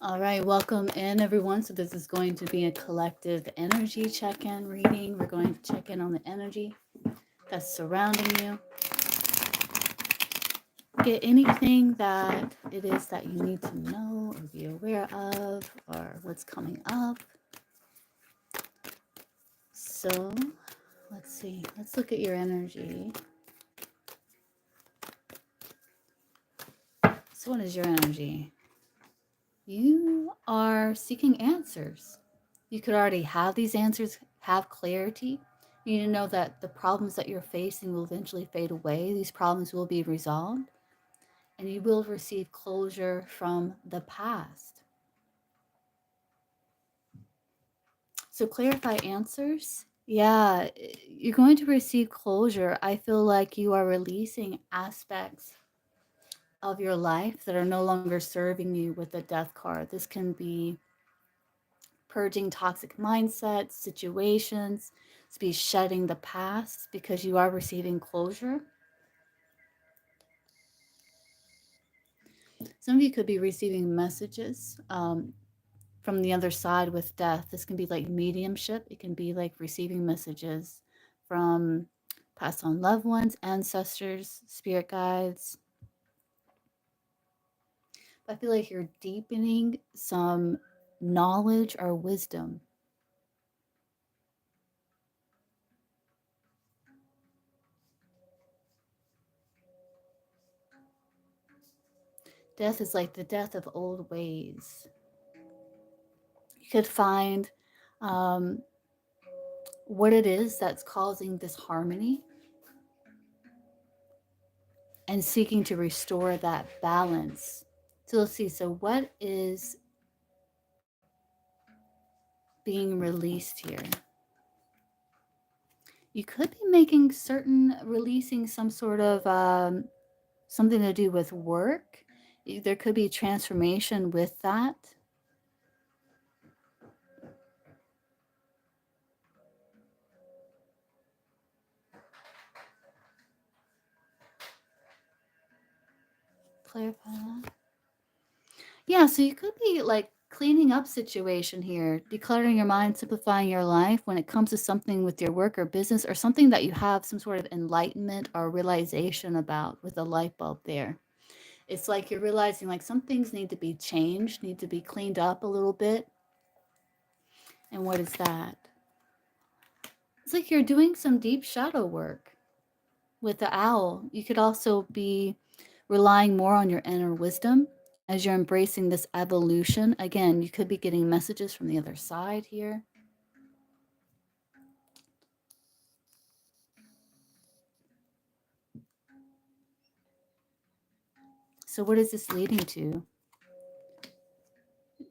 All right, welcome in everyone. So this is going to be a collective energy check-in reading. We're going to check in on the energy that's surrounding you. Get anything that it is that you need to know or be aware of or what's coming up. So let's see. Let's look at your energy. So what is your energy? You are seeking answers. You could already have these answers, have clarity. You need to know that the problems that you're facing will eventually fade away. These problems will be resolved, and you will receive closure from the past. So, clarify answers. Yeah, you're going to receive closure. I feel like you are releasing aspects of your life that are no longer serving you with the death card. This can be purging toxic mindsets, situations, to be shedding the past because you are receiving closure. Some of you could be receiving messages from the other side with death. This can be like mediumship. It can be like receiving messages from passed on loved ones, ancestors, spirit guides. I feel like you're deepening some knowledge or wisdom. Death is like the death of old ways. You could find um, what it is that's causing disharmony and seeking to restore that balance. So let's see. So, what is being released here? You could be making certain, releasing some sort of something to do with work. There could be transformation with that. Clarify that. Yeah, so you could be like cleaning up situation here, decluttering your mind, simplifying your life when it comes to something with your work or business or something that you have some sort of enlightenment or realization about with a light bulb there. It's like you're realizing like some things need to be changed, need to be cleaned up a little bit. And what is that? It's like you're doing some deep shadow work with the owl. You could also be relying more on your inner wisdom as you're embracing this evolution. Again, you could be getting messages from the other side here. So, what is this leading to?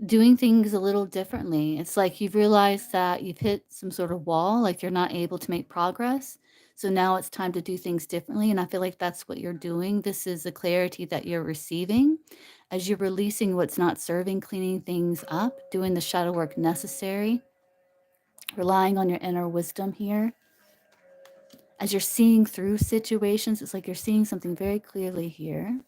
Doing things a little differently. It's like you've realized that you've hit some sort of wall, like you're not able to make progress. So now it's time to do things differently. And I feel like that's what you're doing. This is the clarity that you're receiving as you're releasing what's not serving, cleaning things up, doing the shadow work necessary, relying on your inner wisdom here. As you're seeing through situations, it's like you're seeing something very clearly here.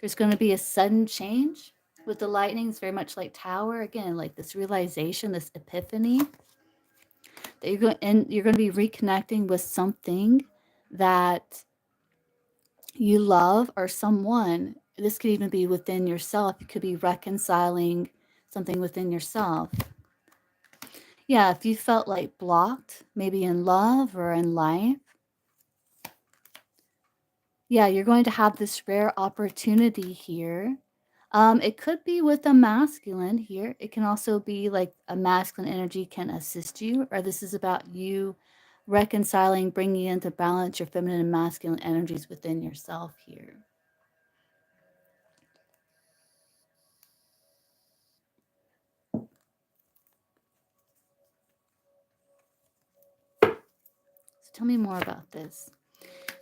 There's going to be a sudden change with the lightning. It's very much like Tower. Again, like this realization, this epiphany that you're going to be reconnecting with something that you love or someone. This could even be within yourself. You could be reconciling something within yourself. Yeah, if you felt like blocked, maybe in love or in life, yeah, you're going to have this rare opportunity here. It could be with a masculine here. It can also be like a masculine energy can assist you, or this is about you reconciling, bringing into balance your feminine and masculine energies within yourself here. So tell me more about this.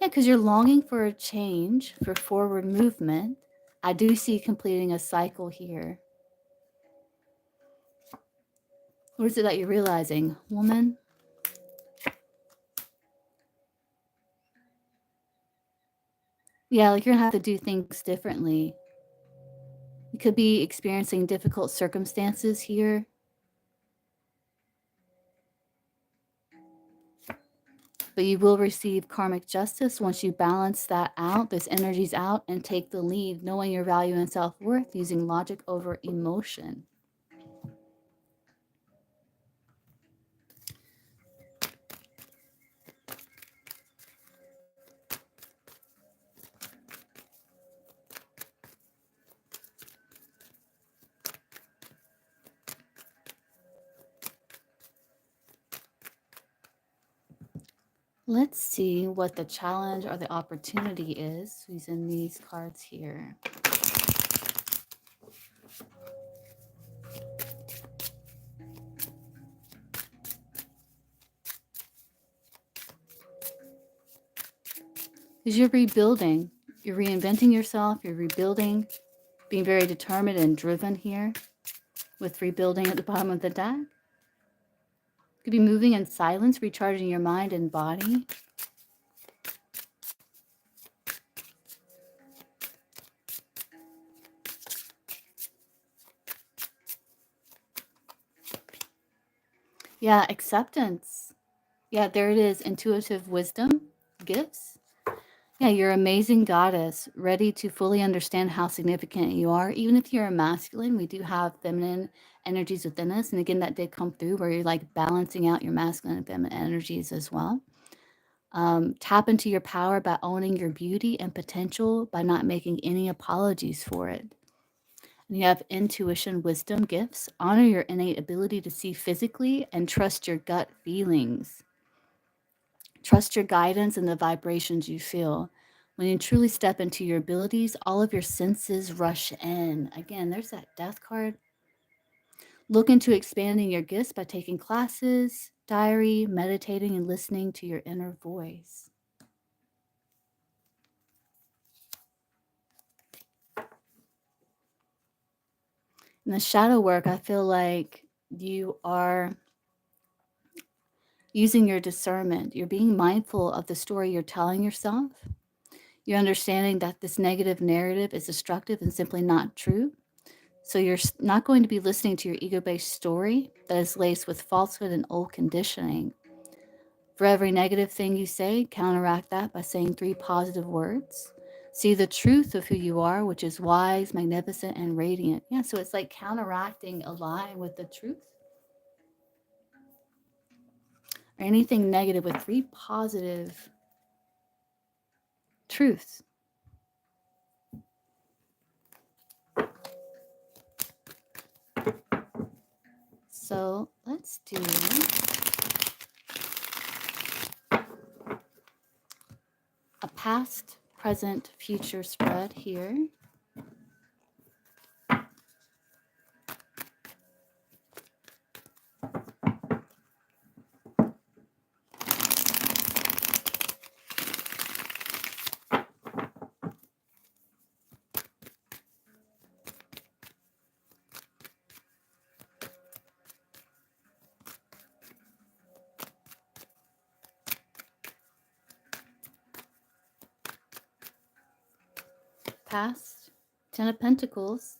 Yeah, because you're longing for a change, for forward movement. I do see completing a cycle here. What is it that you're realizing, woman? Yeah, like you're gonna have to do things differently. You could be experiencing difficult circumstances here, but you will receive karmic justice once you balance that out, those energies out, and take the lead, knowing your value and self-worth, using logic over emotion. Let's see what the challenge or the opportunity is using these cards here. Because you're rebuilding, you're reinventing yourself, you're rebuilding, being very determined and driven here with rebuilding at the bottom of the deck. Could be moving in silence, recharging your mind and body. Yeah, acceptance. Yeah, there it is. Intuitive wisdom, gifts. Yeah, you're an amazing goddess, ready to fully understand how significant you are. Even if you're a masculine, we do have feminine energies within us. And again, that did come through where you're like balancing out your masculine and feminine energies as well. Tap into your power by owning your beauty and potential by not making any apologies for it. And you have intuition, wisdom, gifts. Honor your innate ability to see physically and trust your gut feelings. Trust your guidance and the vibrations you feel. When you truly step into your abilities, all of your senses rush in. Again, there's that death card. Look into expanding your gifts by taking classes, diary, meditating, and listening to your inner voice. In the shadow work, I feel like you are using your discernment. You're being mindful of the story you're telling yourself. You're understanding that this negative narrative is destructive and simply not true. So you're not going to be listening to your ego-based story that is laced with falsehood and old conditioning. For every negative thing you say, counteract that by saying 3 positive words. See the truth of who you are, which is wise, magnificent, and radiant. Yeah, so it's like counteracting a lie with the truth. Or anything negative with 3 positive truths. So let's do a past, present, future spread here. Past, 10 of Pentacles.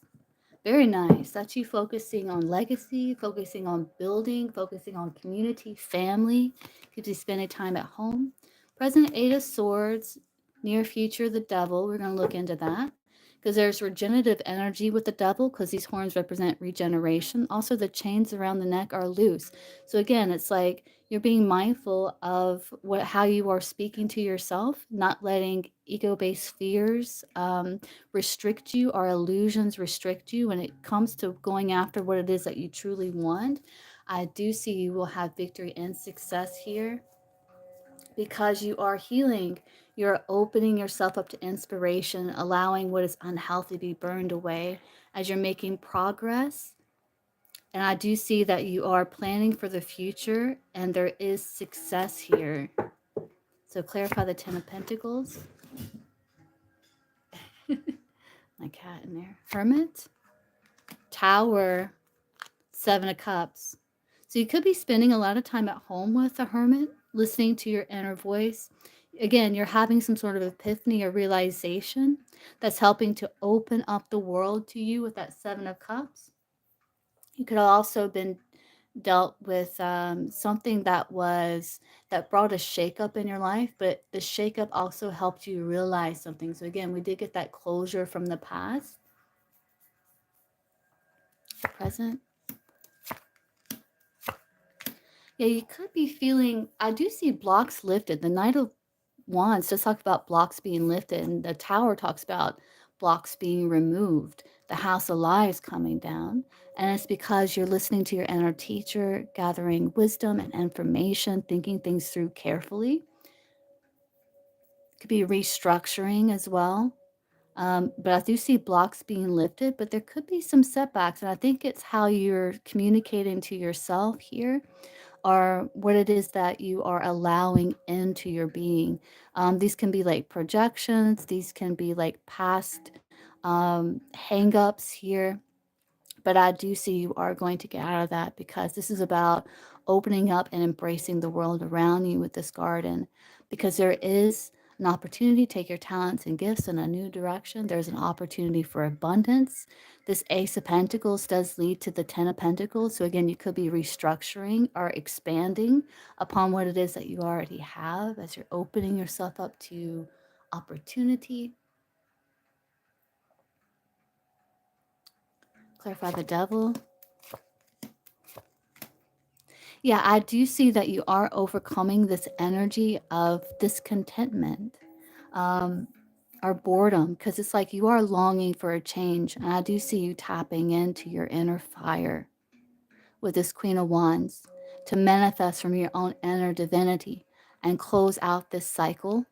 Very nice. That's you focusing on legacy, focusing on building, focusing on community, family. Could be spending time at home. Present, 8 of Swords. Near future, the Devil. We're going to look into that because there's regenerative energy with the Devil because these horns represent regeneration. Also, the chains around the neck are loose. So again, it's like you're being mindful of how you are speaking to yourself, not letting ego-based fears restrict you or illusions restrict you when it comes to going after what it is that you truly want. I do see you will have victory and success here because you are healing. You're opening yourself up to inspiration, allowing what is unhealthy to be burned away as you're making progress. And I do see that you are planning for the future and there is success here. So clarify the 10 of Pentacles. My cat in there. Hermit. Tower. 7 of Cups. So you could be spending a lot of time at home with the Hermit, listening to your inner voice. Again, you're having some sort of epiphany or realization that's helping to open up the world to you with that 7 of Cups. You could have also been dealt with something that brought a shakeup in your life, but the shakeup also helped you realize something. So again, we did get that closure from the past, present. Yeah, you could be feeling, I do see blocks lifted. The Knight of Wands does talk about blocks being lifted, and the Tower talks about blocks being removed. The House of Lies coming down. And it's because you're listening to your inner teacher, gathering wisdom and information, thinking things through carefully. It could be restructuring as well. But I do see blocks being lifted, but there could be some setbacks. And I think it's how you're communicating to yourself here, or what it is that you are allowing into your being. These can be like projections, these can be like past hang-ups here. But I do see you are going to get out of that, because this is about opening up and embracing the world around you with this garden. Because there is an opportunity to take your talents and gifts in a new direction. There's an opportunity for abundance. This Ace of Pentacles does lead to the Ten of Pentacles. So again, you could be restructuring or expanding upon what it is that you already have as you're opening yourself up to opportunity. Clarify the Devil. Yeah, I do see that you are overcoming this energy of discontentment, um, or boredom, because it's like you are longing for a change. And I do see you tapping into your inner fire with this Queen of Wands to manifest from your own inner divinity and close out this cycle,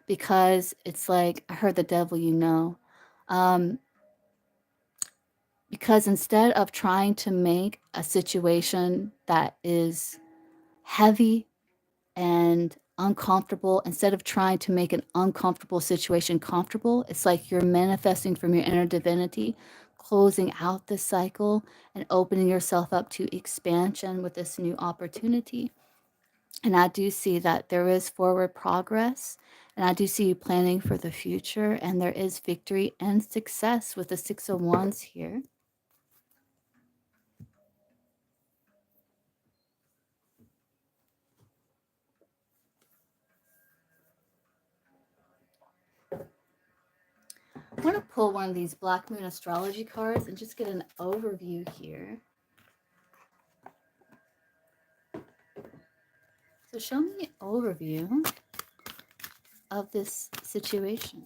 because it's like, I heard the devil, Um, because instead of trying to make a situation that is heavy and uncomfortable, instead of trying to make an uncomfortable situation comfortable, it's like you're manifesting from your inner divinity, closing out this cycle and opening yourself up to expansion with this new opportunity. And I do see that there is forward progress, and I do see you planning for the future, and there is victory and success with the Six of Wands here. I'm going to pull one of these Black Moon astrology cards and just get an overview here. So show me an overview of this situation.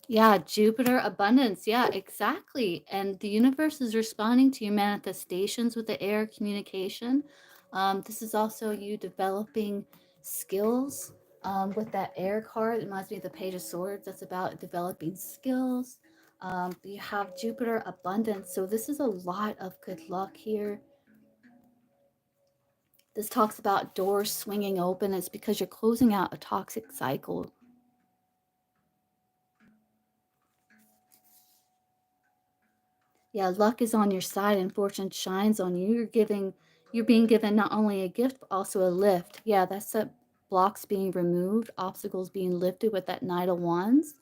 Yeah, Jupiter abundance. Yeah, exactly. And the universe is responding to your manifestations with the air communication. This is also you developing skills with that air card. It reminds me of the Page of Swords. That's about developing skills. You have Jupiter abundance. So this is a lot of good luck here. This talks about doors swinging open. It's because you're closing out a toxic cycle. Yeah, luck is on your side and fortune shines on you. You're being given not only a gift, but also a lift. Yeah, that's the blocks being removed, obstacles being lifted with that Knight of Wands.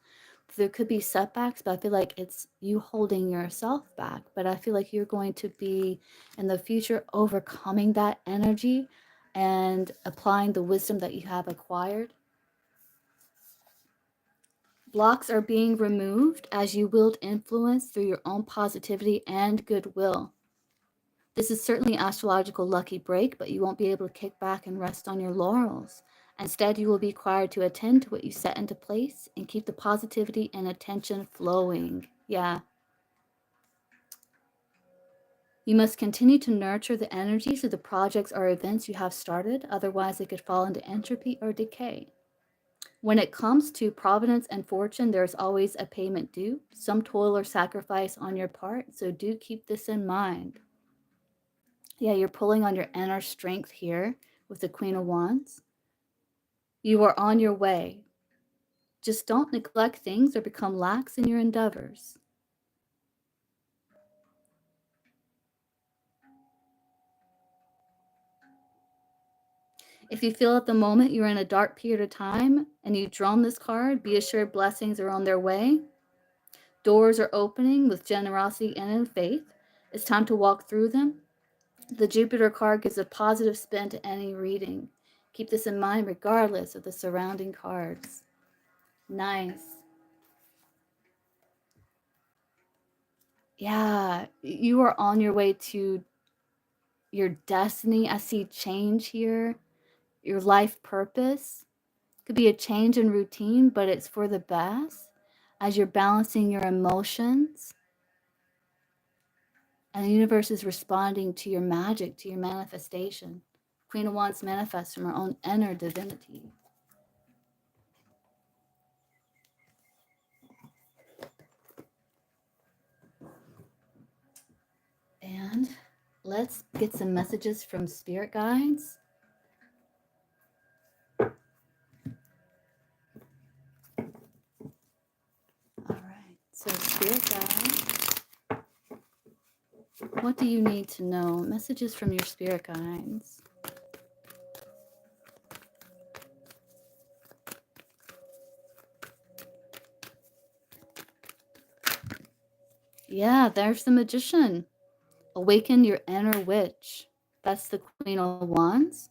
There could be setbacks, but I feel like it's you holding yourself back. But I feel like you're going to be in the future overcoming that energy and applying the wisdom that you have acquired. Blocks are being removed as you wield influence through your own positivity and goodwill. This is certainly an astrological lucky break, but you won't be able to kick back and rest on your laurels. Instead, you will be required to attend to what you set into place and keep the positivity and attention flowing. Yeah. You must continue to nurture the energies of the projects or events you have started, otherwise they could fall into entropy or decay. When it comes to providence and fortune, there's always a payment due, some toil or sacrifice on your part, so do keep this in mind. Yeah, you're pulling on your inner strength here with the Queen of Wands. You are on your way. Just don't neglect things or become lax in your endeavors. If you feel at the moment you're in a dark period of time and you drawn this card, be assured blessings are on their way. Doors are opening with generosity and in faith. It's time to walk through them. The Jupiter card gives a positive spin to any reading. Keep this in mind regardless of the surrounding cards. Nice. Yeah, you are on your way to your destiny. I see change here, your life purpose. Could be a change in routine, but it's for the best as you're balancing your emotions. And the universe is responding to your magic, to your manifestation. Queen of Wands manifests from her own inner divinity. And let's get some messages from spirit guides. All right, so spirit guides, what do you need to know? Messages from your spirit guides. Yeah, there's the magician. Awaken your inner witch. That's the Queen of Wands.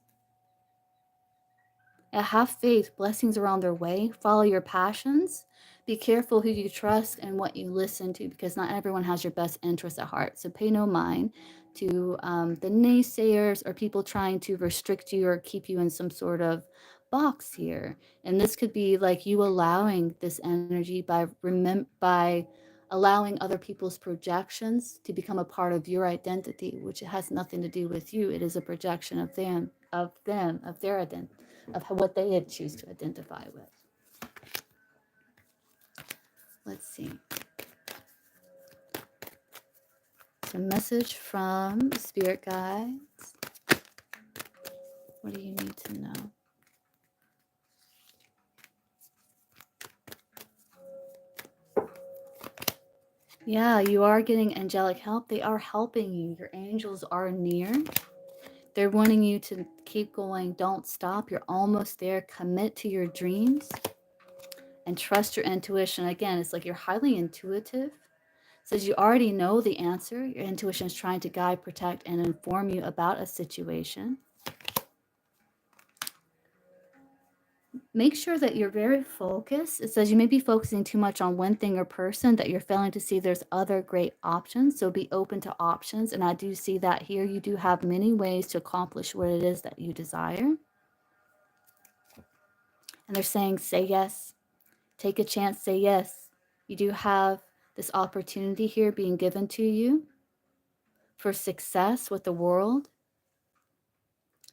Have faith, blessings are on their way. Follow your passions. Be careful who you trust and what you listen to, because not everyone has your best interest at heart. So pay no mind to the naysayers or people trying to restrict you or keep you in some sort of box here. And this could be like you allowing this energy by allowing other people's projections to become a part of your identity, which has nothing to do with you. It is a projection of their identity, of what they choose to identify with. Let's see. It's a message from spirit guides. What do you need to know? Yeah, you are getting angelic help. They are helping you. Your angels are near. They're wanting you to keep going. Don't stop. You're almost there. Commit to your dreams and trust your intuition. Again, it's like you're highly intuitive. It says you already know the answer. Your intuition is trying to guide, protect, and inform you about a situation. Make sure that you're very focused. It says you may be focusing too much on one thing or person, that you're failing to see there's other great options. So be open to options. And I do see that here. You do have many ways to accomplish what it is that you desire. And they're saying, say yes. Take a chance, say yes. You do have this opportunity here being given to you for success with the world.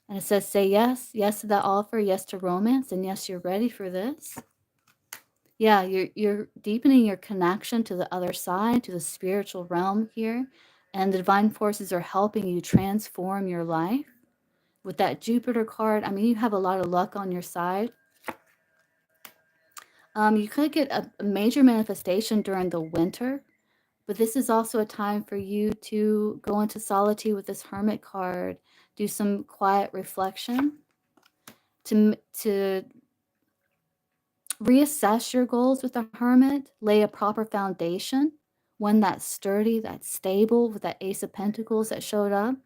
And it says, say yes. Yes to that offer. Yes to romance. And yes, you're ready for this. Yeah, you're deepening your connection to the other side, to the spiritual realm here. And the divine forces are helping you transform your life. With that Jupiter card, I mean, you have a lot of luck on your side. You could get a major manifestation during the winter, but this is also a time for you to go into solitude with this Hermit card, do some quiet reflection, to reassess your goals with the Hermit, lay a proper foundation, one that's sturdy, that's stable, with that Ace of Pentacles that showed up,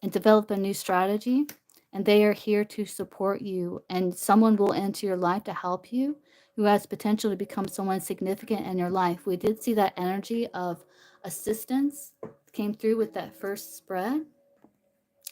and develop a new strategy. And they are here to support you, and someone will enter your life to help you who has potential to become someone significant in your life. We did see that energy of assistance came through with that first spread.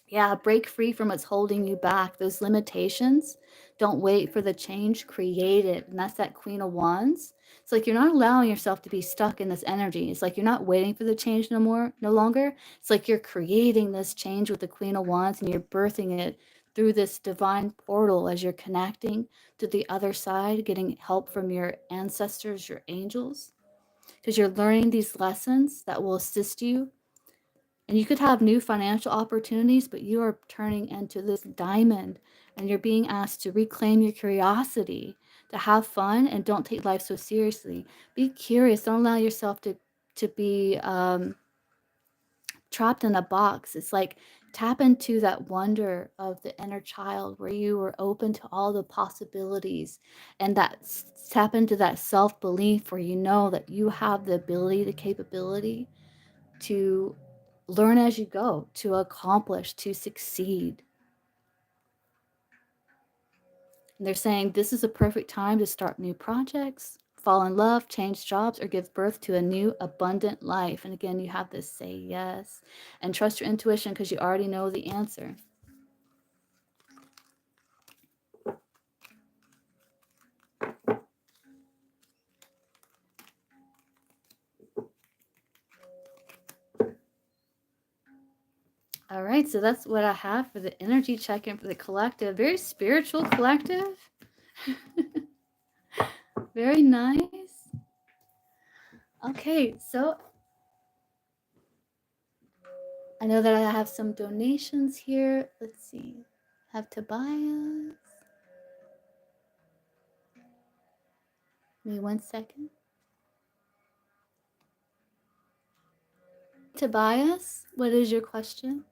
Yeah, break free from what's holding you back. Those limitations. Don't wait for the change, create it. And that's that Queen of Wands. It's like you're not allowing yourself to be stuck in this energy. It's like you're not waiting for the change no longer. It's like you're creating this change with the Queen of Wands, and you're birthing it through this divine portal as you're connecting to the other side, getting help from your ancestors, your angels, because you're learning these lessons that will assist you And you could have new financial opportunities, but you are turning into this diamond and you're being asked to reclaim your curiosity, to have fun and don't take life so seriously. Be curious. Don't allow yourself to be trapped in a box. It's like tap into that wonder of the inner child where you were open to all the possibilities and tap into that self-belief where you know that you have the ability, the capability to learn as you go, to accomplish, to succeed. And they're saying this is a perfect time to start new projects, fall in love, change jobs, or give birth to a new abundant life. And again, you have this say yes and trust your intuition because you already know the answer. All right, so that's what I have for the energy check-in for the collective. Very spiritual collective. Very nice. Okay, so I know that I have some donations here. Let's see. I have Tobias. Give me 1 second. Tobias, what is your question?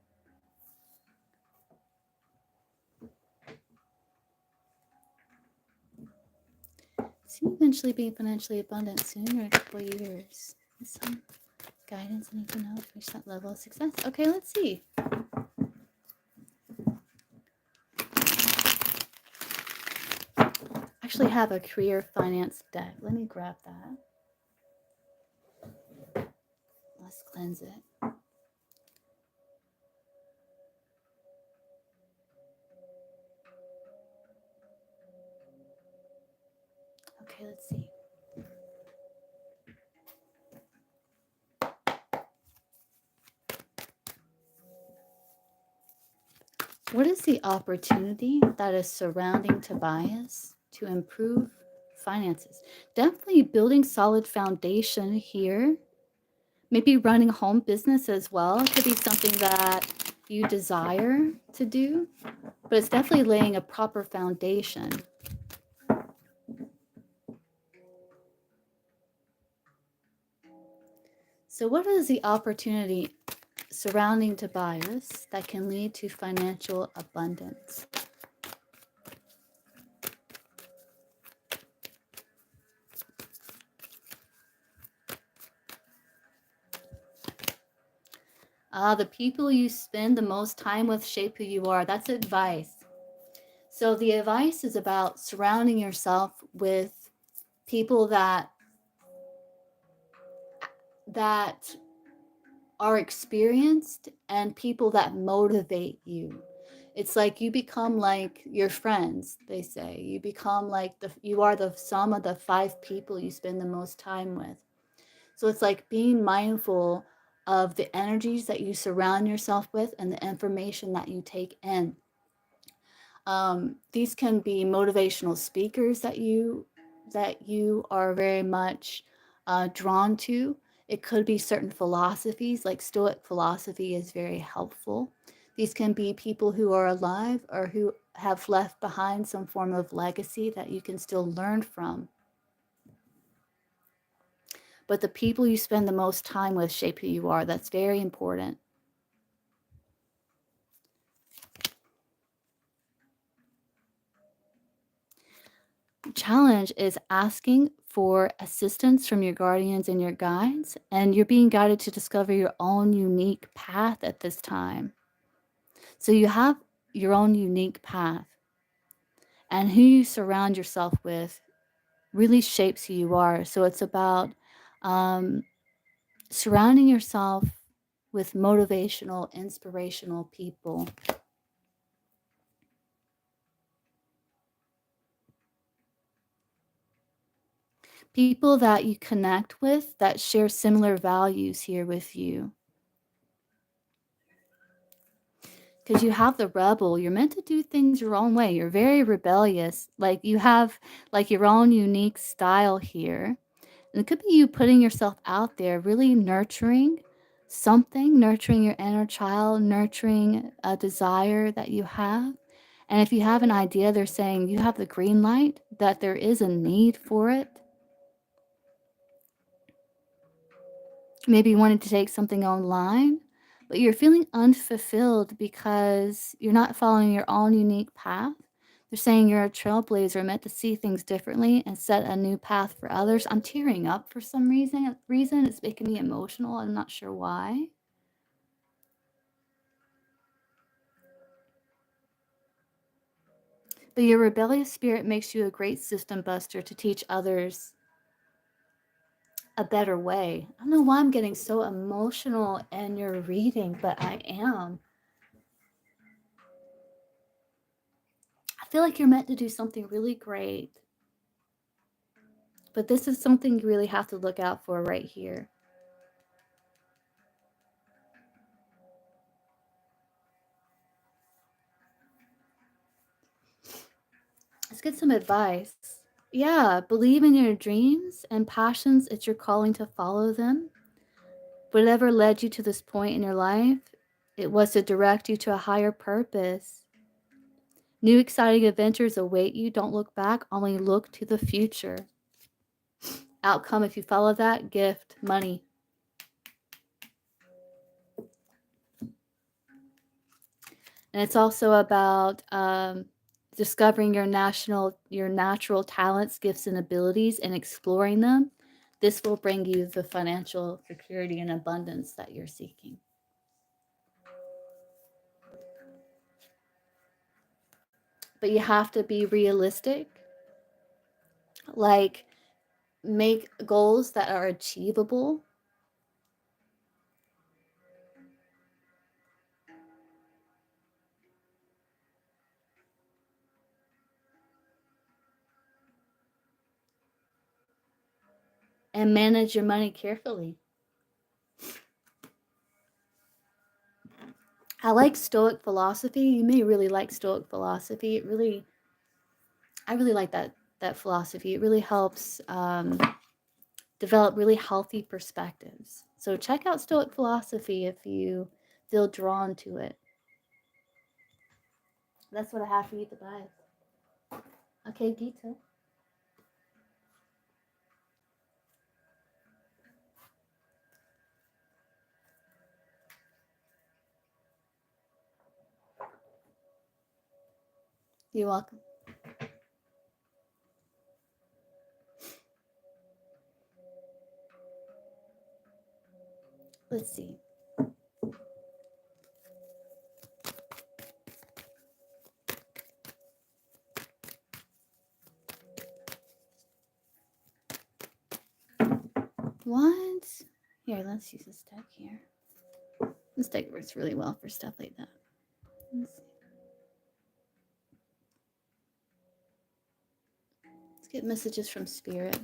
See you eventually being financially abundant soon or a couple of years. Some guidance and you can help reach that level of success. Okay, let's see. Actually have a career finance deck. Let me grab that. Let's cleanse it. Okay, let's see. What is the opportunity that is surrounding Tobias to improve finances? Definitely building solid foundation here. Maybe running a home business as well. It could be something that you desire to do, but it's definitely laying a proper foundation. So what is the opportunity surrounding Tobias that can lead to financial abundance? The people you spend the most time with shape who you are. That's advice. So the advice is about surrounding yourself with people that are experienced and people that motivate you. It's like you become like your friends, they say. You become like you are the sum of the 5 people you spend the most time with. So it's like being mindful of the energies that you surround yourself with and the information that you take in. These can be motivational speakers that you are very much drawn to. It could be certain philosophies, like Stoic philosophy is very helpful. These can be people who are alive or who have left behind some form of legacy that you can still learn from. But the people you spend the most time with shape who you are. That's very important. Challenge is asking for assistance from your guardians and your guides, and you're being guided to discover your own unique path at this time. So you have your own unique path, and who you surround yourself with really shapes who you are. So it's about surrounding yourself with motivational, inspirational people. People that you connect with that share similar values here with you. Because you have the rebel, you're meant to do things your own way. You're very rebellious. Like you have like your own unique style here. And it could be you putting yourself out there, really nurturing something, nurturing your inner child, nurturing a desire that you have. And if you have an idea, they're saying you have the green light, that there is a need for it. Maybe you wanted to take something online, but you're feeling unfulfilled because you're not following your own unique path. They're saying you're a trailblazer, meant to see things differently and set a new path for others. I'm tearing up for some reason. It's making me emotional. I'm not sure why. But your rebellious spirit makes you a great system buster to teach others a better way. I don't know why I'm getting so emotional in your reading, but I am. I feel like you're meant to do something really great. But this is something you really have to look out for right here. Let's get some advice. Yeah, believe in your dreams and passions. It's your calling to follow them. Whatever led you to this point in your life, it was to direct you to a higher purpose. New exciting adventures await you. Don't look back, only look to the future. Outcome, if you follow that, gift, money. And it's also about discovering your natural talents, gifts, and abilities and exploring them. This will bring you the financial security and abundance that you're seeking. But you have to be realistic. Like, make goals that are achievable. And manage your money carefully. I like Stoic philosophy. You may really like Stoic philosophy. I really like that philosophy. It really helps develop really healthy perspectives. So check out Stoic philosophy if you feel drawn to it. That's what I have for you to buy. Okay, Gita. You're welcome. Let's see. What? Here, let's use this deck here. This deck works really well for stuff like that. Let's get messages from Spirit.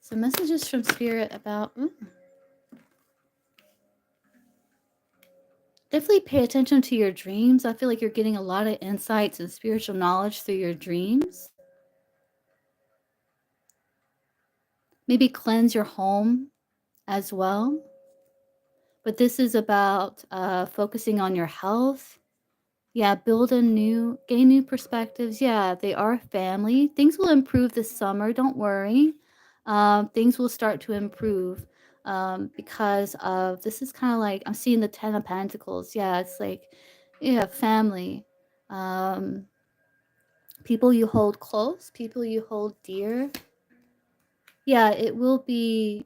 So messages from Spirit about... Definitely pay attention to your dreams. I feel like you're getting a lot of insights and spiritual knowledge through your dreams. Maybe cleanse your home as well. But this is about focusing on your health. Yeah, gain new perspectives. Yeah, they are family. Things will improve this summer. Don't worry. Things will start to improve because of this is kind of like I'm seeing the Ten of Pentacles. Yeah, it's like you have family, um, people you hold close, people you hold dear. Yeah, it will be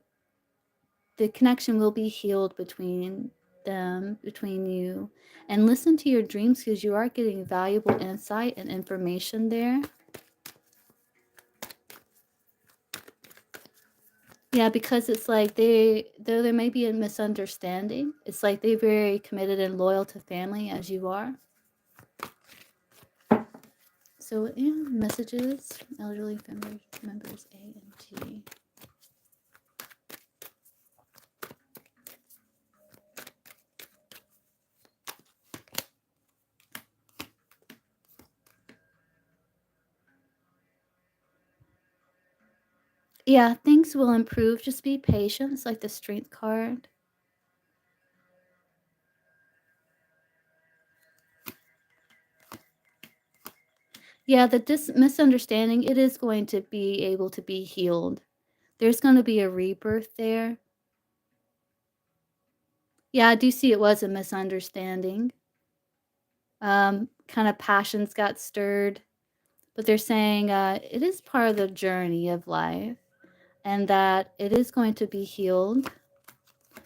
the connection will be healed between them, between you. And listen to your dreams because you are getting valuable insight and information there. Yeah, because it's like though there may be a misunderstanding, it's like they're very committed and loyal to family as you are. So yeah, messages, elderly members A and T. Yeah, things will improve. Just be patient. It's like the strength card. Yeah, the misunderstanding, it is going to be able to be healed. There's going to be a rebirth there. Yeah, I do see it was a misunderstanding. Kind of passions got stirred, but they're saying it is part of the journey of life and that it is going to be healed.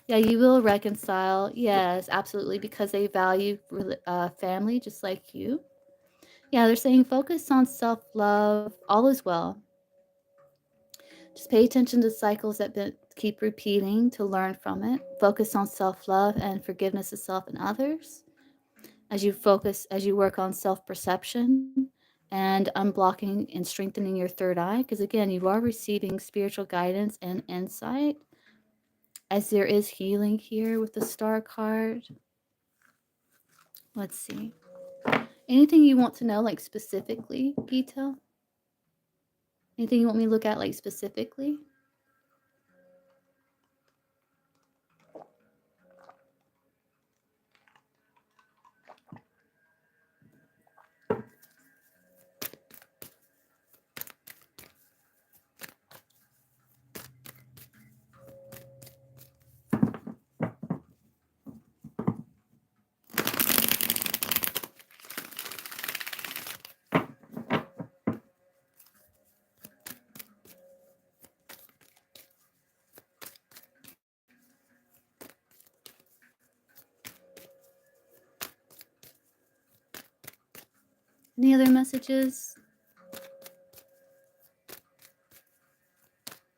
Yeah, you will reconcile. Yes, absolutely, because they value family just like you. Yeah, they're saying focus on self love. All is well. Just pay attention to cycles that keep repeating to learn from it. Focus on self love and forgiveness of self and others. As you work on self perception and unblocking and strengthening your third eye, because again, you are receiving spiritual guidance and insight as there is healing here with the star card. Let's see. Anything you want to know, like specifically, Gita? Anything you want me to look at, like specifically? Any other messages?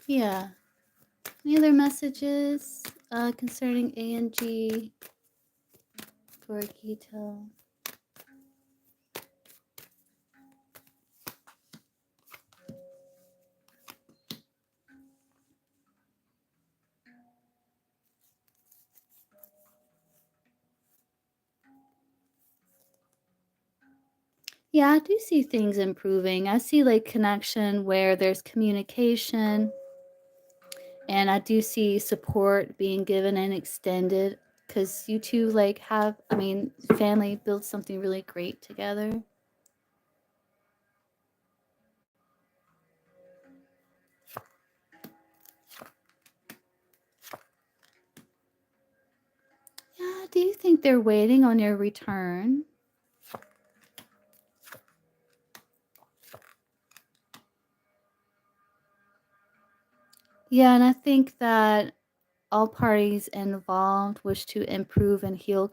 Yeah. Any other messages concerning ANG for Gita? Yeah, I do see things improving. I see like connection where there's communication, and I do see support being given and extended because you two like have, I mean, family builds something really great together. Yeah, do you think they're waiting on your return? Yeah, and I think that all parties involved wish to improve and heal.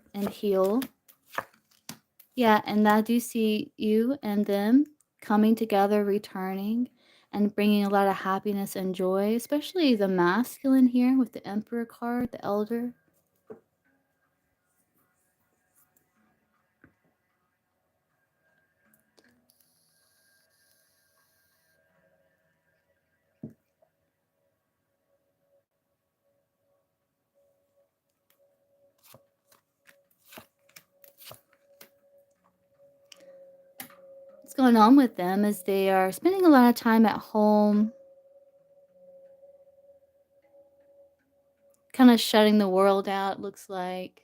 Yeah, and I do see you and them coming together, returning, and bringing a lot of happiness and joy, especially the masculine here with the Emperor card, the Elder. What's going on with them is they are spending a lot of time at home, kind of shutting the world out, looks like.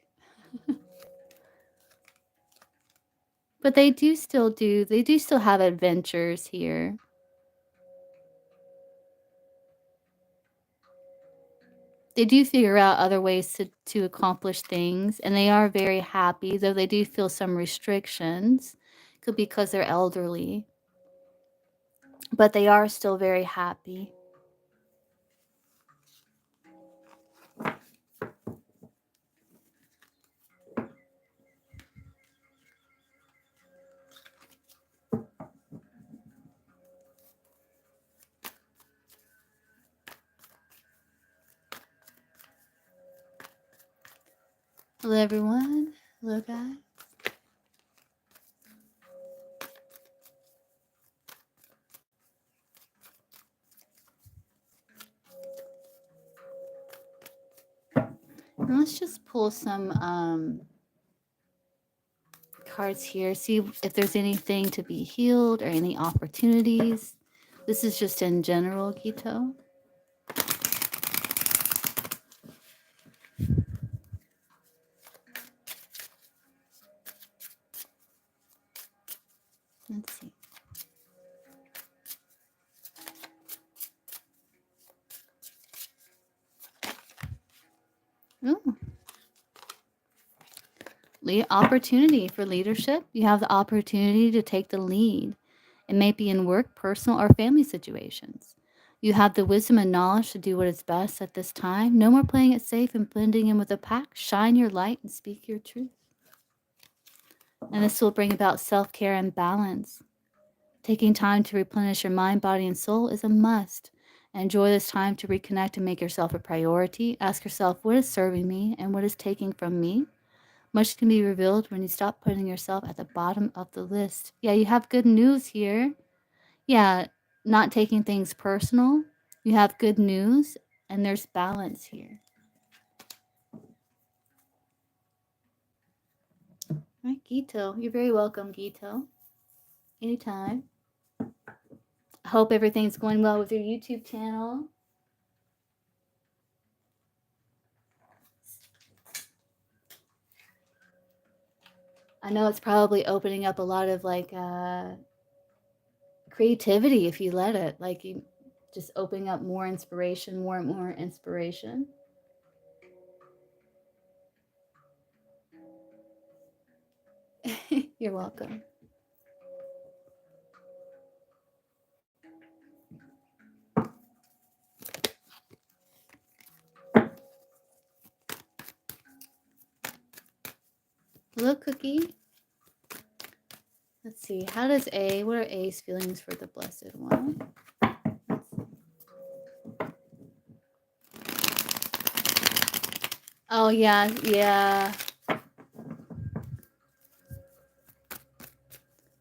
But they do still have adventures here. They do figure out other ways to accomplish things, and they are very happy, though they do feel some restrictions. Could be because they're elderly, but they are still very happy. Hello, everyone. Hello, guys. And let's just pull some cards here. See if there's anything to be healed or any opportunities. This is just in general, Gito. Let's see. Ooh. Opportunity for leadership. You have the opportunity to take the lead. It may be in work, personal, or family situations. You have the wisdom and knowledge to do what is best at this time. No more playing it safe and blending in with the pack. Shine your light and speak your truth. And this will bring about self-care and balance. Taking time to replenish your mind, body, and soul is a must. Enjoy this time to reconnect and make yourself a priority. Ask yourself, what is serving me and what is taking from me? Much can be revealed when you stop putting yourself at the bottom of the list. Yeah, you have good news here. Yeah, not taking things personal. You have good news, and there's balance here. All right, Gito. You're very welcome, Gito. Anytime. I hope everything's going well with your YouTube channel. I know it's probably opening up a lot of creativity if you let it. Like you just opening up more inspiration, more and more inspiration. You're welcome. Hello, Cookie. Let's see. What are A's feelings for the Blessed One? Oh, yeah, yeah.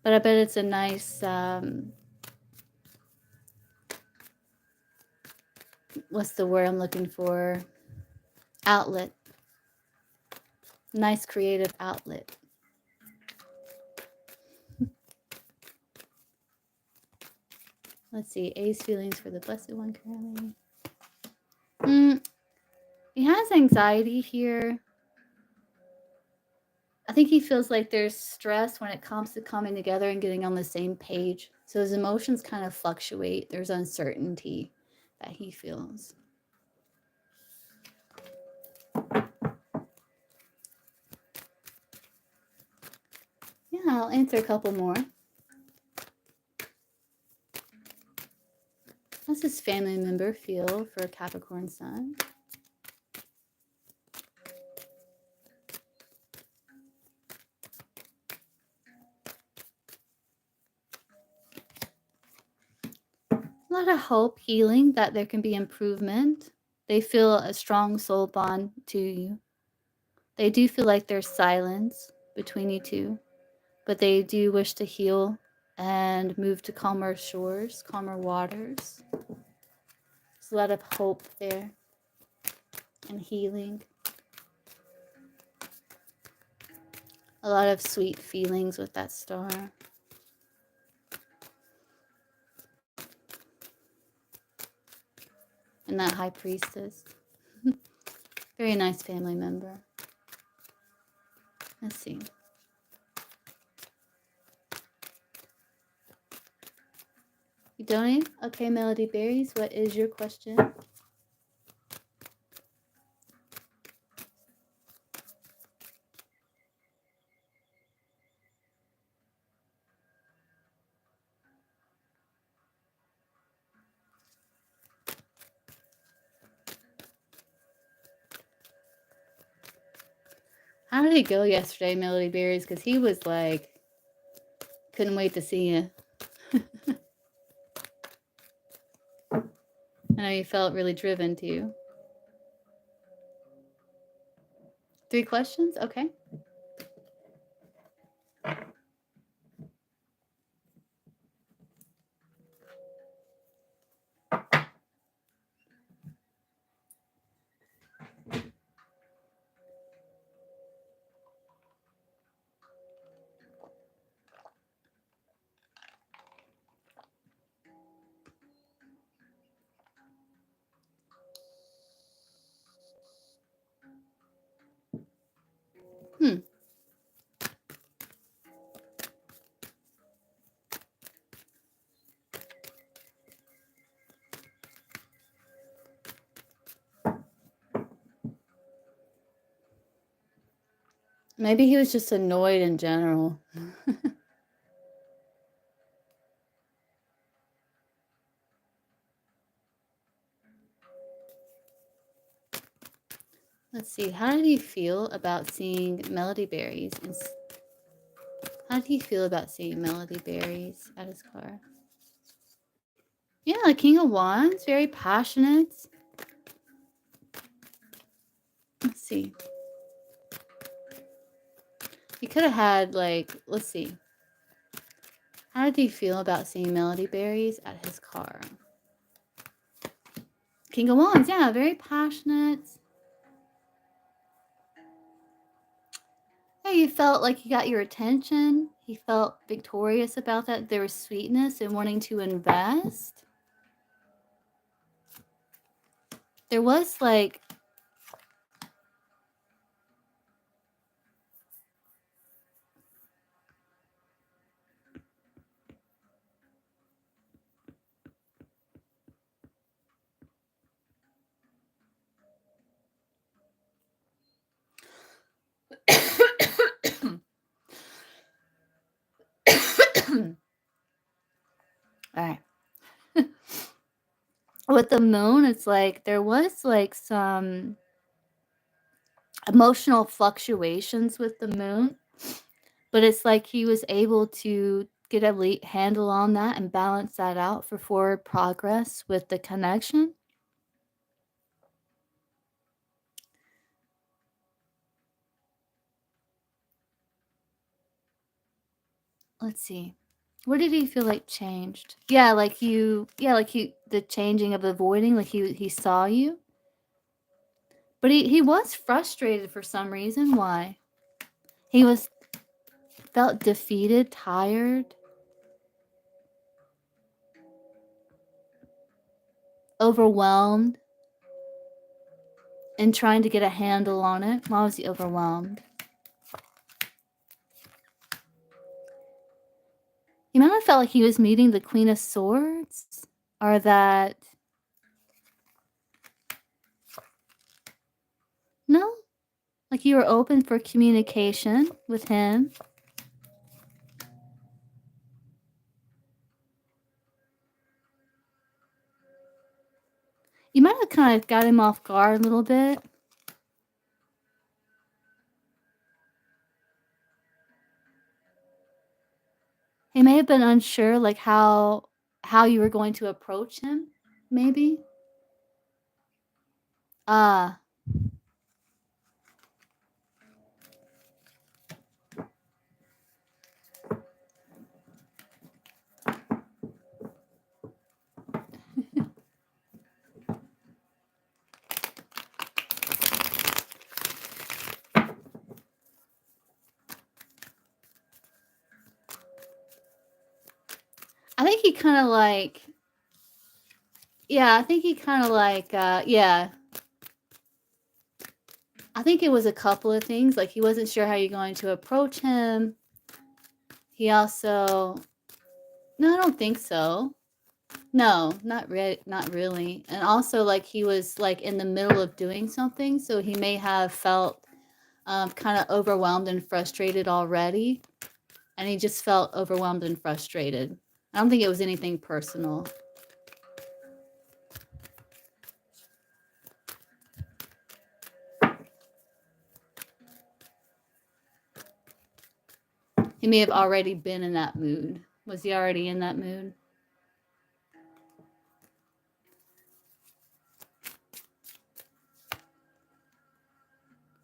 But I bet it's a nice, what's the word I'm looking for? Outlet. Nice creative outlet. Let's see. A's feelings for the Blessed One currently. He has anxiety here. I think he feels like there's stress when it comes to coming together and getting on the same page. So his emotions kind of fluctuate. There's uncertainty that he feels. Yeah, I'll answer a couple more. How's his family member feel for Capricorn Sun? A lot of hope, healing, that there can be improvement. They feel a strong soul bond to you. They do feel like there's silence between you two, but they do wish to heal and move to calmer shores, calmer waters. There's a lot of hope there and healing. A lot of sweet feelings with that star. And that High Priestess. Very nice family member. Let's see. You donate? Okay, Melody Berries, what is your question? How did it go yesterday, Melody Berries? Because he was like, couldn't wait to see you. I know you felt really driven too. 3 questions? Okay. Maybe he was just annoyed in general. Let's see. How did he feel about seeing melody berries? How did he feel about seeing melody berries at his car? Yeah, King of Wands, very passionate. Let's see. He could have had, like, let's see. How did he feel about seeing melody berries at his car? King of Wands, yeah, very passionate. Yeah, you felt like he got your attention. He felt victorious about that. There was sweetness and wanting to invest. There was like all right. With the moon, it's like there was like some emotional fluctuations with the moon, but it's like he was able to get a handle on that and balance that out for forward progress with the connection. Let's see. What did he feel like changed? Yeah, like the changing of avoiding, like he saw you. But he was frustrated for some reason. Why? He was felt defeated, tired, overwhelmed, and trying to get a handle on it. Why was he overwhelmed? He might have felt like he was meeting the Queen of Swords, or that no, like you were open for communication with him. You might have kind of got him off guard a little bit. He may have been unsure, like how you were going to approach him, maybe. Ah, I think he kind of like, yeah, I think he kind of like, yeah. I think it was a couple of things. Like he wasn't sure how you're going to approach him. He also, no, I don't think so. No, not really. And also, like he was like in the middle of doing something, so he may have felt kind of overwhelmed and frustrated already, and he just felt overwhelmed and frustrated. I don't think it was anything personal. He may have already been in that mood. Was he already in that mood?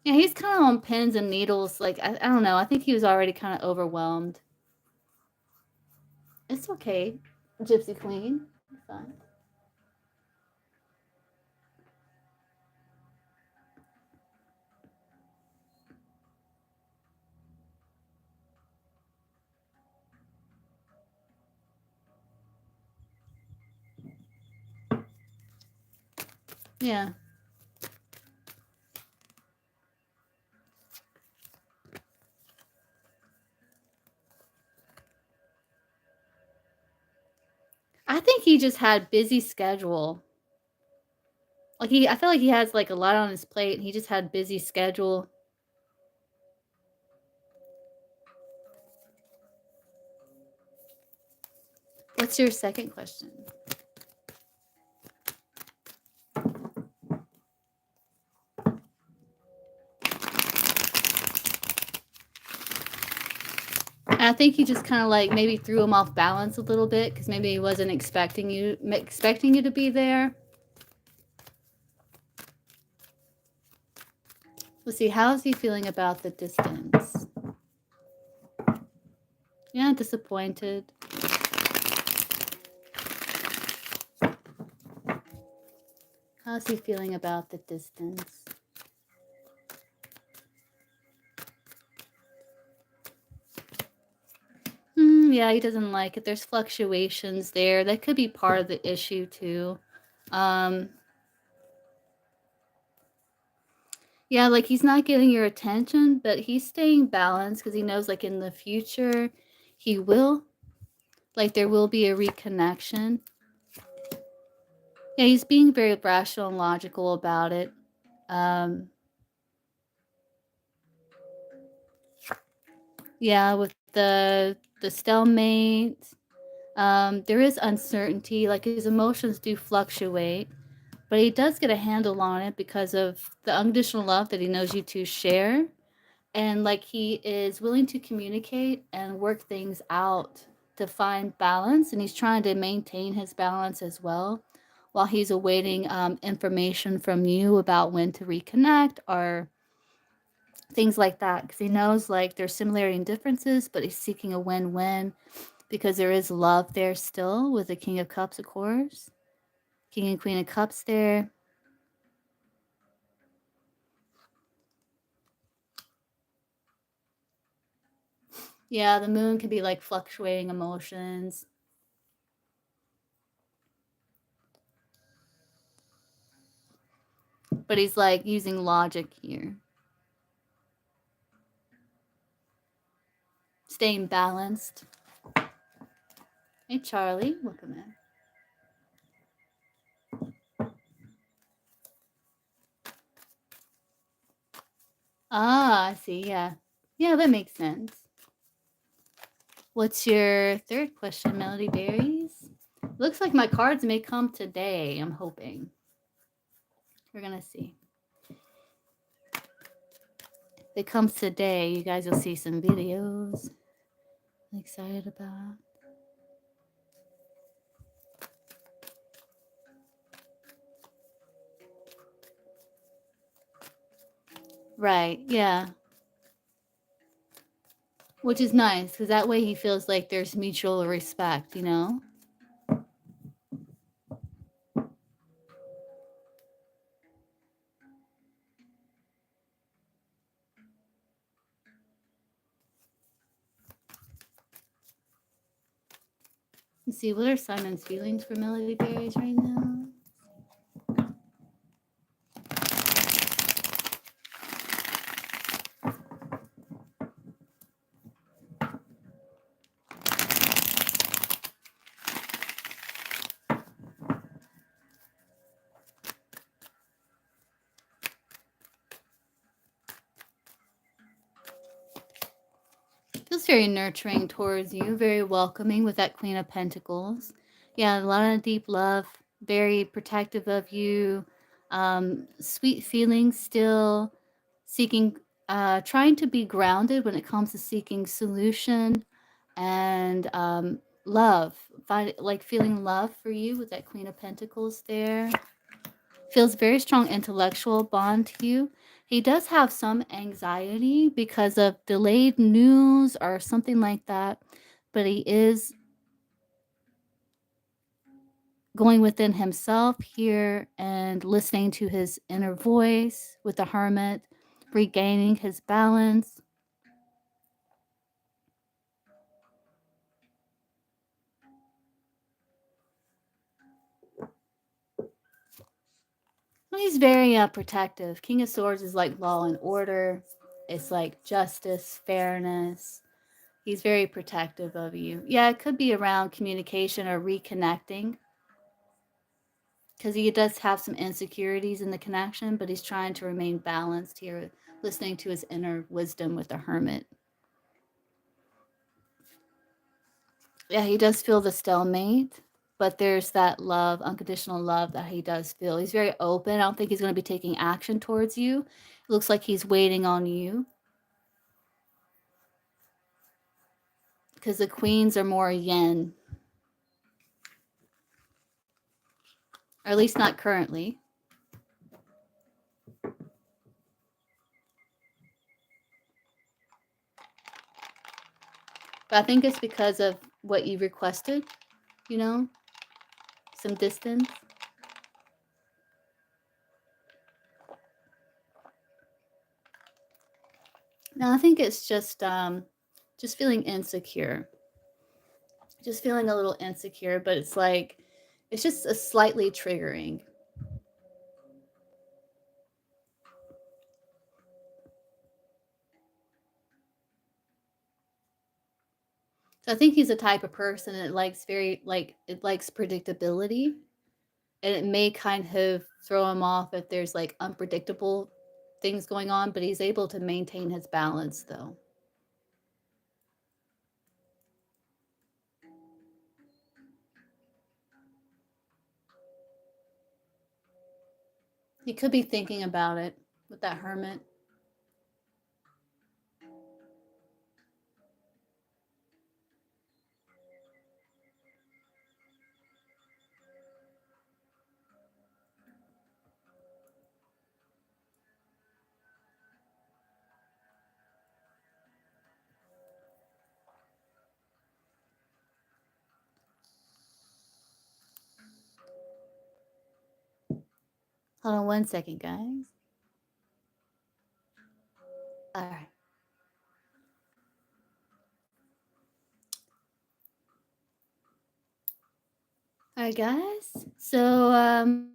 Yeah, he's kind of on pins and needles. Like, I don't know. I think he was already kind of overwhelmed. It's okay, Gypsy Queen. It's fine. Yeah. I think he just had busy schedule. Like I feel like he has like a lot on his plate. And he just had busy schedule. What's your second question? I think you just kind of like maybe threw him off balance a little bit because maybe he wasn't expecting you to be there. Let's see, how is he feeling about the distance? Yeah, disappointed. How's he feeling about the distance? Yeah, he doesn't like it. There's fluctuations there. That could be part of the issue too. Um, yeah, like he's not getting your attention, but he's staying balanced because he knows like in the future he will. Like there will be a reconnection. Yeah, he's being very rational and logical about it. Um, yeah, with the stalemate, there is uncertainty. Like his emotions do fluctuate, but he does get a handle on it because of the unconditional love that he knows you two share, and like he is willing to communicate and work things out to find balance, and he's trying to maintain his balance as well while he's awaiting information from you about when to reconnect or things like that, because he knows like there's similarity and differences, but he's seeking a win-win because there is love there still with the King of Cups, of course. King and Queen of Cups there. Yeah, the moon can be like fluctuating emotions. But he's like using logic here. Staying balanced. Hey, Charlie. Welcome in. Ah, I see. Yeah. Yeah, that makes sense. What's your third question, Melody Berries? Looks like my cards may come today. I'm hoping. We're going to see. If it comes today, you guys will see some videos. I'm excited about. Right. Yeah. Which is nice because that way he feels like there's mutual respect, you know? Let's see, what are Simon's feelings for Melody Berries right now? Feels very nurturing towards you, very welcoming with that Queen of Pentacles. Yeah, a lot of deep love, very protective of you, sweet feelings still, seeking, trying to be grounded when it comes to seeking solution and love. Like feeling love for you with that Queen of Pentacles there. Feels very strong intellectual bond to you. He does have some anxiety because of delayed news or something like that, but he is going within himself here and listening to his inner voice with the Hermit, regaining his balance. Well, he's very protective. King of Swords is like law and order. It's like justice, fairness. He's very protective of you. Yeah, it could be around communication or reconnecting because he does have some insecurities in the connection, but he's trying to remain balanced here, listening to his inner wisdom with the Hermit. Yeah, he does feel the stalemate, but there's that love, unconditional love that he does feel. He's very open. I don't think he's going to be taking action towards you. It looks like he's waiting on you because the queens are more yin, or at least not currently. But I think it's because of what you requested, you know, some distance. No, I think it's just feeling insecure. Just feeling a little insecure, but it's like it's just a slightly triggering. So I think he's a type of person that likes very like it likes predictability, and it may kind of throw him off if there's like unpredictable things going on, but he's able to maintain his balance though. He could be thinking about it with that hermit. Hold on one second, guys. All right. All right, guys. So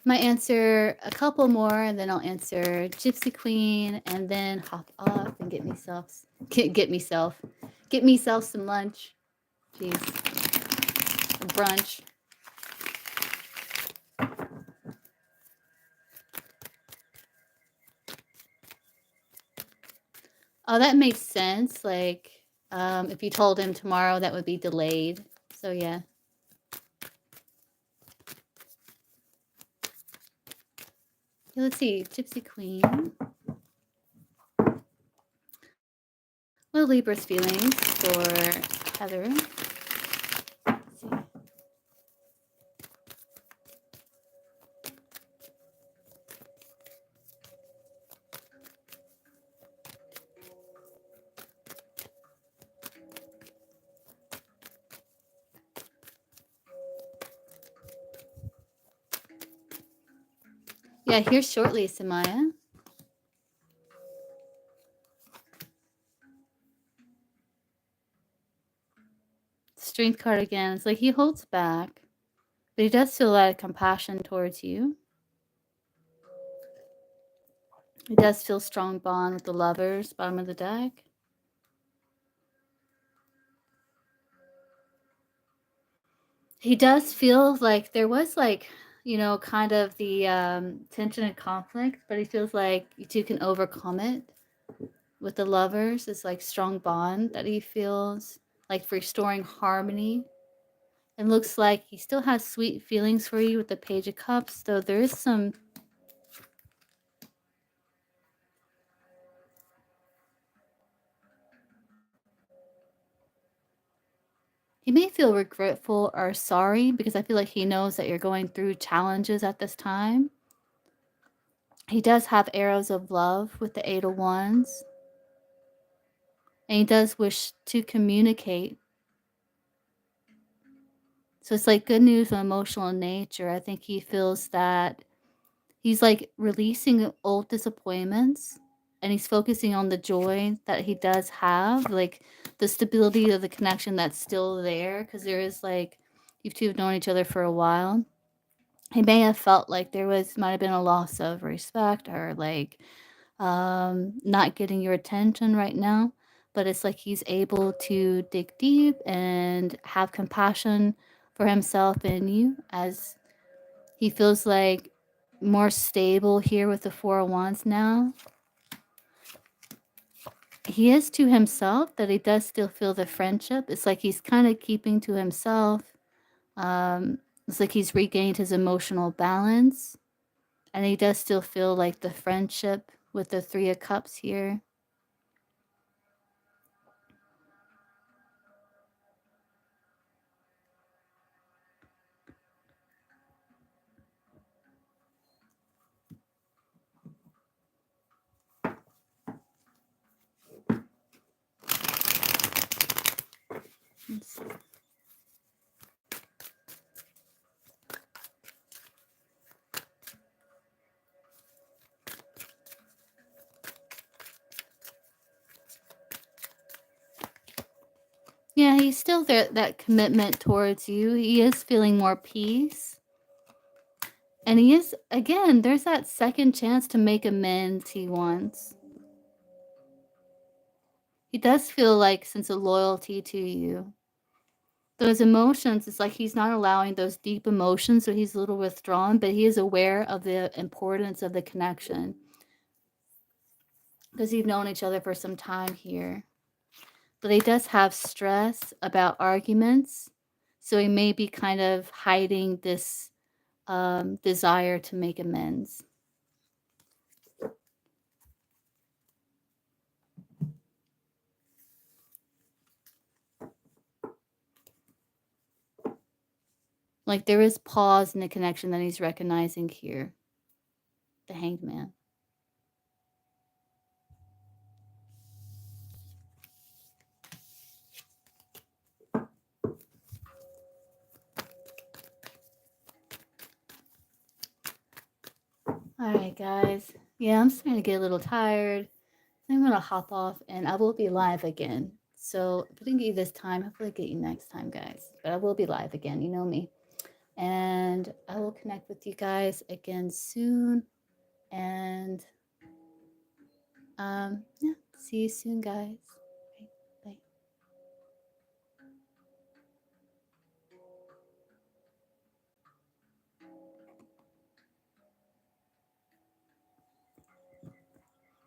might answer a couple more, and then I'll answer Gypsy Queen, and then hop off and get myself some lunch. Jeez, a brunch. Oh, that makes sense. Like, if you told him tomorrow, that would be delayed. So yeah. Let's see, Gypsy Queen. What are Libra's feelings for Heather? Let's see. Yeah, here shortly, Samaya. Strength card again. It's like he holds back, but he does feel a lot of compassion towards you. He does feel strong bond with the lovers, bottom of the deck. He does feel like there was like, kind of the tension and conflict, but he feels like you two can overcome it with the lovers. It's like strong bond that he feels like restoring harmony. It looks like he still has sweet feelings for you with the Page of Cups, though there is some. He may feel regretful or sorry because I feel like he knows that you're going through challenges at this time. He does have arrows of love with the Eight of Wands, and he does wish to communicate. So it's like good news of emotional nature. I think he feels that he's like releasing old disappointments, and he's focusing on the joy that he does have, like the stability of the connection that's still there, because there is like you two have known each other for a while. He may have felt like might have been a loss of respect, or like not getting your attention right now, but it's like he's able to dig deep and have compassion for himself and you, as he feels like more stable here with the Four of Wands now. He is to himself, that he does still feel the friendship. It's like he's kind of keeping to himself. It's like he's regained his emotional balance, and he does still feel like the friendship with the Three of Cups here. Let's see. Yeah, he's still there, that commitment towards you. He is feeling more peace. And he is, again, there's that second chance to make amends he wants. He does feel like sense of loyalty to you. Those emotions, it's like he's not allowing those deep emotions, so he's a little withdrawn, but he is aware of the importance of the connection. Because you've known each other for some time here. But he does have stress about arguments, so he may be kind of hiding this desire to make amends. Like there is pause in the connection that he's recognizing here. The Hanged Man. All right, guys. Yeah, I'm starting to get a little tired. I'm going to hop off and I will be live again. So if I didn't get you this time, hopefully I'll get you next time, guys. But I will be live again. You know me. And I will connect with you guys again soon. And yeah, see you soon, guys.